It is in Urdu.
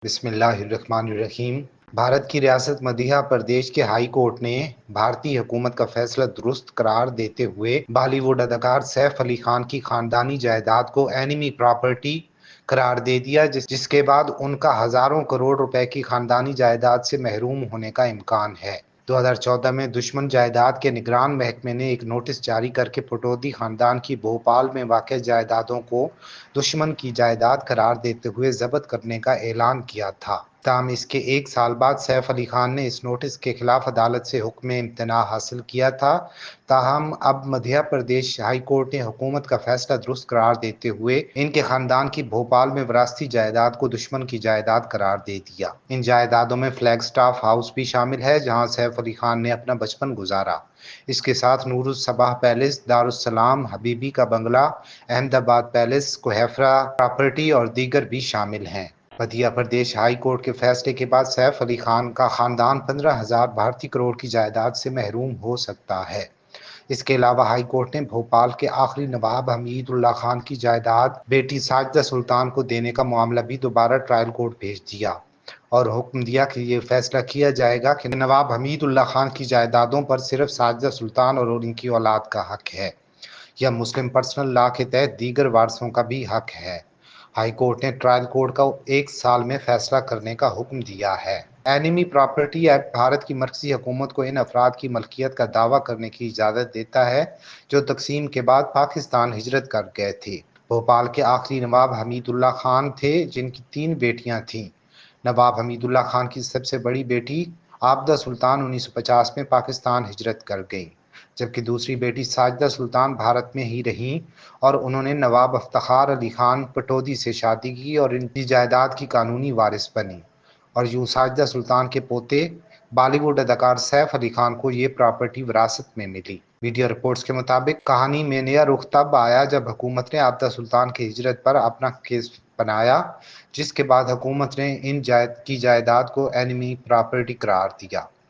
بسم اللہ الرحمن الرحیم۔ بھارت کی ریاست مدھیہ پردیش کے ہائی کورٹ نے بھارتی حکومت کا فیصلہ درست قرار دیتے ہوئے بالی ووڈ اداکار سیف علی خان کی خاندانی جائیداد کو اینیمی پراپرٹی قرار دے دیا، جس کے بعد ان کا ہزاروں کروڑ روپے کی خاندانی جائیداد سے محروم ہونے کا امکان ہے۔ 2014 میں دشمن جائیداد کے نگران محکمے نے ایک نوٹس جاری کر کے پٹودی خاندان کی بھوپال میں واقع جائیدادوں کو دشمن کی جائیداد قرار دیتے ہوئے ضبط کرنے کا اعلان کیا تھا۔ تاہم اس کے ایک سال بعد سیف علی خان نے اس نوٹس کے خلاف عدالت سے حکم امتناع حاصل کیا تھا۔ تاہم اب مدھیہ پردیش ہائی کورٹ نے حکومت کا فیصلہ درست قرار دیتے ہوئے ان کے خاندان کی بھوپال میں وراثتی جائیداد کو دشمن کی جائیداد قرار دے دیا۔ ان جائیدادوں میں فلیگ سٹاف ہاؤس بھی شامل ہے، جہاں سیف علی خان نے اپنا بچپن گزارا۔ اس کے ساتھ نور الصباح پیلس، دارالسلام حبیبی کا بنگلہ، احمد آباد پیلس، کوہیفرہ پراپرٹی اور دیگر بھی شامل ہیں۔ مدھیہ پردیش ہائی کورٹ کے فیصلے کے بعد سیف علی خان کا خاندان 15,000 بھارتی کروڑ کی جائیداد سے محروم ہو سکتا ہے۔ اس کے علاوہ ہائی کورٹ نے بھوپال کے آخری نواب حمید اللہ خان کی جائیداد بیٹی ساجدہ سلطان کو دینے کا معاملہ بھی دوبارہ ٹرائل کورٹ بھیج دیا اور حکم دیا کہ یہ فیصلہ کیا جائے گا کہ نواب حمید اللہ خان کی جائیدادوں پر صرف ساجدہ سلطان اور ان کی اولاد کا حق ہے یا مسلم پرسنل لا کے تحت دیگر وارثوں کا بھی حق ہے۔ ہائی کورٹ نے ٹرائل کورٹ کو 1 سال میں فیصلہ کرنے کا حکم دیا ہے۔ اینیمی پراپرٹی ایکٹ بھارت کی مرکزی حکومت کو ان افراد کی ملکیت کا دعویٰ کرنے کی اجازت دیتا ہے جو تقسیم کے بعد پاکستان ہجرت کر گئے تھے۔ بھوپال کے آخری نواب حمید اللہ خان تھے، جن کی 3 بیٹیاں تھیں۔ نواب حمید اللہ خان کی سب سے بڑی بیٹی عابدہ سلطان 1950 میں پاکستان ہجرت کر گئیں، جبکہ دوسری بیٹی ساجدہ سلطان بھارت میں ہی رہیں اور انہوں نے نواب افتخار علی خان پٹودی سے شادی کی اور ان کی جائیداد کی قانونی وارث بنی، اور یوں ساجدہ سلطان کے پوتے بالی ووڈ اداکار سیف علی خان کو یہ پراپرٹی وراثت میں ملی۔ میڈیا رپورٹس کے مطابق کہانی میں نیا رخ تب آیا جب حکومت نے عابدہ سلطان کی ہجرت پر اپنا کیس بنایا، جس کے بعد حکومت نے ان کی جائیداد کو اینیمی پراپرٹی قرار دیا۔